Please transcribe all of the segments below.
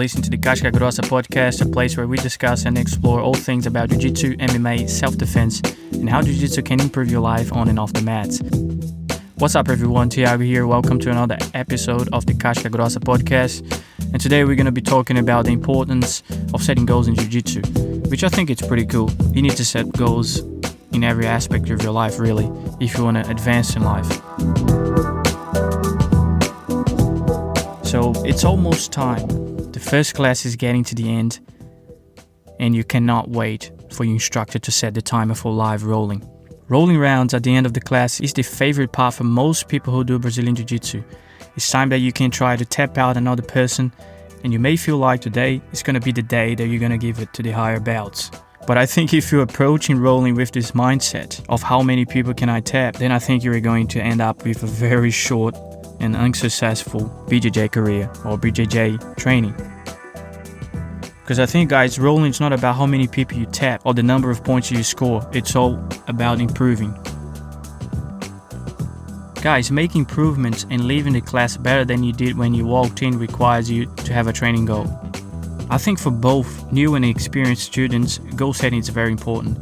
listening to the Casca Grossa podcast, a place where we discuss and explore all things about Jiu-Jitsu, MMA, self-defense, and how Jiu-Jitsu can improve your life on and off the mats. What's up everyone, Thiago here. Welcome to another episode of the Casca Grossa podcast. And today we're going to be talking about the importance of setting goals in Jiu-Jitsu, which I think it's pretty cool. You need to set goals in every aspect of your life, really, if you want to advance in life. So it's almost time. The first class is getting to the end, and you cannot wait for your instructor to set the timer for live rolling. Rolling rounds at the end of the class is the favorite part for most people who do Brazilian Jiu-Jitsu. It's time that you can try to tap out another person, and you may feel like today is going to be the day that you're going to give it to the higher belts. But I think if you're approaching rolling with this mindset of how many people can I tap, then I think you're going to end up with a very short and unsuccessful BJJ career or BJJ training. Because I think, guys, rolling is not about how many people you tap or the number of points you score. It's all about improving. Guys, making improvements and leaving the class better than you did when you walked in requires you to have a training goal. I think for both new and experienced students, goal setting is very important.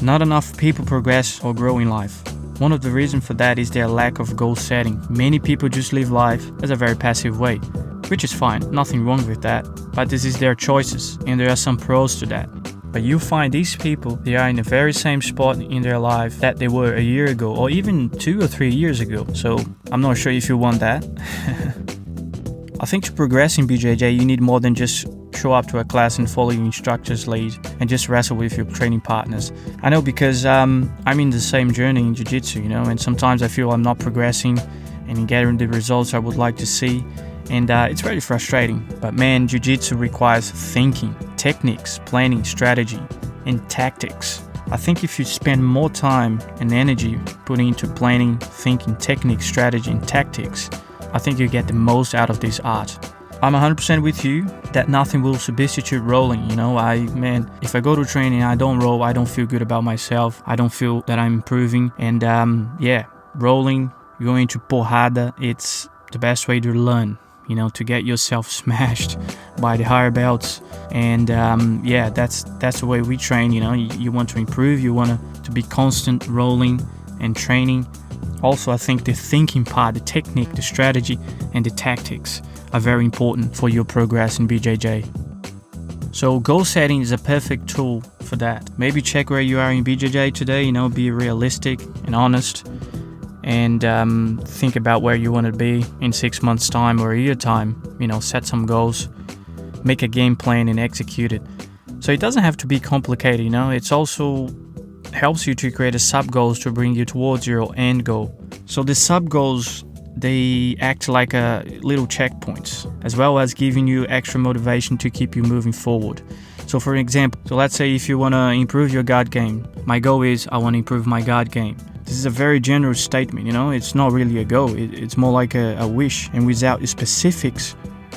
Not enough people progress or grow in life. One of the reasons for that is their lack of goal setting. Many people just live life as a very passive way, which is fine, nothing wrong with that, but this is their choices and there are some pros to that. But you find these people, they are in the very same spot in their life that they were a year ago or even 2 or 3 years ago. So I'm not sure if you want that. I think to progress in BJJ, you need more than just show up to a class and follow your instructor's lead and just wrestle with your training partners. I know because I'm in the same journey in Jiu-Jitsu, and sometimes I feel I'm not progressing and getting the results I would like to see. And it's very frustrating. But man, Jiu-Jitsu requires thinking, techniques, planning, strategy, and tactics. I think if you spend more time and energy putting into planning, thinking, techniques, strategy, and tactics, I think you get the most out of this art. I'm 100% with you that nothing will substitute rolling. If I go to training and I don't roll, I don't feel good about myself. I don't feel that I'm improving. And rolling, going to porrada, it's the best way to learn, to get yourself smashed by the higher belts. And that's the way we train. You want to improve, you want to be constant rolling and training. Also, I think the thinking part, the technique, the strategy, and the tactics are very important for your progress in BJJ. So goal setting is a perfect tool for that. Maybe check where you are in BJJ today, be realistic and honest, and think about where you want to be in 6 months' time or a year time. Set some goals, make a game plan and execute it. So it doesn't have to be complicated, It's also helps you to create a sub-goals to bring you towards your end goal. So the sub-goals, they act like a little checkpoints, as well as giving you extra motivation to keep you moving forward. So for example, let's say if you want to improve your guard game, my goal is I want to improve my guard game. This is a very general statement, it's not really a goal, it's more like a wish, and without specifics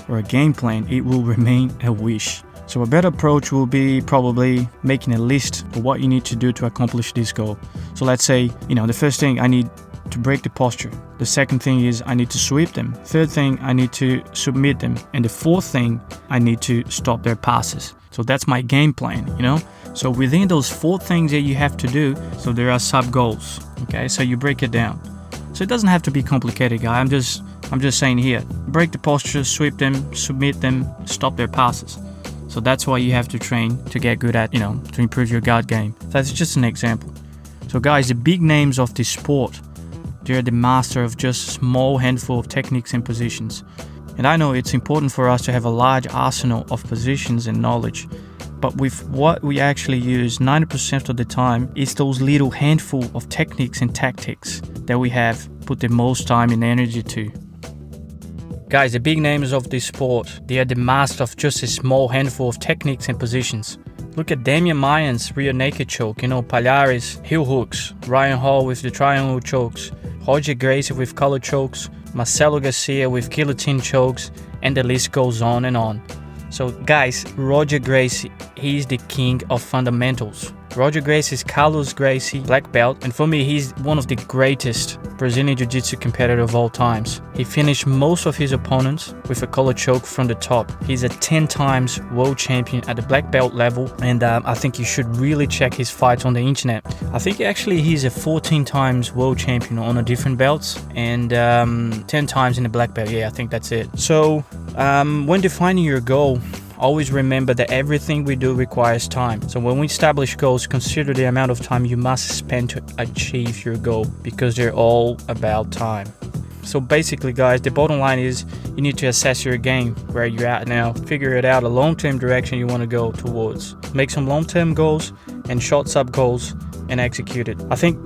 or a game plan, it will remain a wish. So a better approach will be probably making a list of what you need to do to accomplish this goal. So let's say, the first thing, I need to break the posture. The second thing is I need to sweep them. Third thing, I need to submit them. And the fourth thing, I need to stop their passes. So that's my game plan, So within those 4 things that you have to do, so there are sub-goals, okay? So you break it down. So it doesn't have to be complicated, guy. I'm just saying here, break the posture, sweep them, submit them, stop their passes. So that's why you have to train to get good at, to improve your guard game. That's just an example. So guys, the big names of this sport, they're the master of just a small handful of techniques and positions. And I know it's important for us to have a large arsenal of positions and knowledge. But with what we actually use 90% of the time is those little handful of techniques and tactics that we have put the most time and energy to. Guys, the big names of this sport, they are the master of just a small handful of techniques and positions. Look at Damian Mayan's rear naked choke, Palhares, heel hooks, Ryan Hall with the triangle chokes, Roger Gracie with collar chokes, Marcelo Garcia with guillotine chokes, and the list goes on and on. So guys, Roger Gracie, he is the king of fundamentals. Roger Gracie is Carlos Gracie, black belt, and for me, he's one of the greatest Brazilian Jiu-Jitsu competitors of all times. He finished most of his opponents with a collar choke from the top. He's a 10 times world champion at the black belt level, and I think you should really check his fights on the internet. I think actually he's a 14 times world champion on a different belts, and 10 times in the black belt. Yeah, I think that's it. So when defining your goal, always remember that everything we do requires time. So when we establish goals, consider the amount of time you must spend to achieve your goal, because they're all about time. So basically, guys, the bottom line is you need to assess your game, where you're at now, figure it out, a long-term direction you want to go towards. Make some long-term goals and short sub-goals and execute it. I think,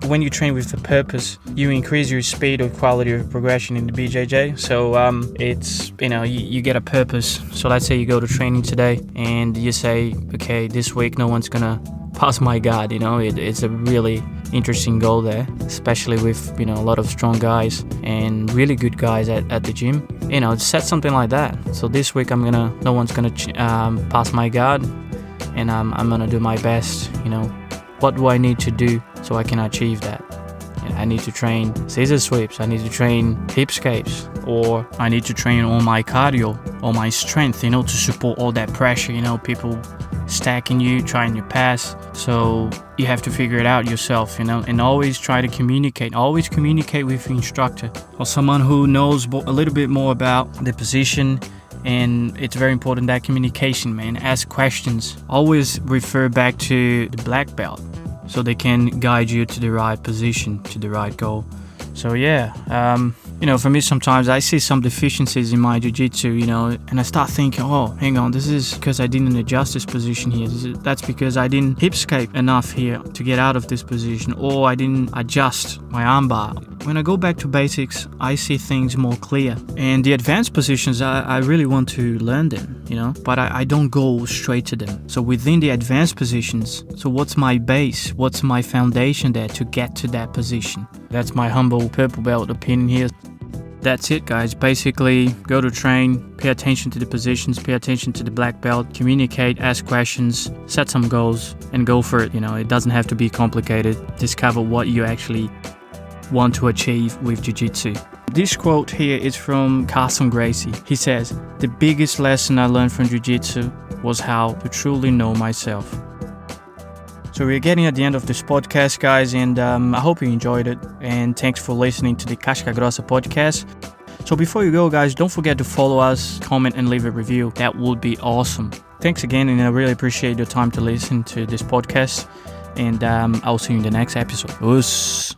when you train with a purpose, you increase your speed or quality of progression in the BJJ. So it's, you get a purpose. So let's say you go to training today and you say, okay, this week no one's gonna pass my guard. It's a really interesting goal there, especially with a lot of strong guys and really good guys at the gym. Set something like that. So this week no one's gonna pass my guard, and I'm gonna do my best. What do I need to do so I can achieve that? I need to train scissor sweeps, I need to train hip escapes, or I need to train all my cardio, all my strength, to support all that pressure, people stacking you, trying to pass. So you have to figure it out yourself, and always try to communicate. Always communicate with the instructor or someone who knows a little bit more about the position. And it's very important, that communication, man. Ask questions. Always refer back to the black belt so they can guide you to the right position, to the right goal. So yeah, for me sometimes I see some deficiencies in my jiu-jitsu, and I start thinking, oh, hang on, this is because I didn't adjust this position here. That's because I didn't hip escape enough here to get out of this position, or I didn't adjust my armbar. When I go back to basics, I see things more clear. And the advanced positions, I really want to learn them, but I don't go straight to them. So within the advanced positions, so what's my base? What's my foundation there to get to that position? That's my humble purple belt opinion here. That's it, guys. Basically, go to train, pay attention to the positions, pay attention to the black belt, communicate, ask questions, set some goals, and go for it. It doesn't have to be complicated. Discover what you actually want to achieve with jiu-jitsu. This quote here is from Carlos Gracie. He says, "The biggest lesson I learned from jiu-jitsu was how to truly know myself." So we're getting at the end of this podcast, guys, and I hope you enjoyed it. And thanks for listening to the Casca Grossa podcast. So before you go, guys, don't forget to follow us, comment, and leave a review. That would be awesome. Thanks again, and I really appreciate your time to listen to this podcast. And I'll see you in the next episode. Us.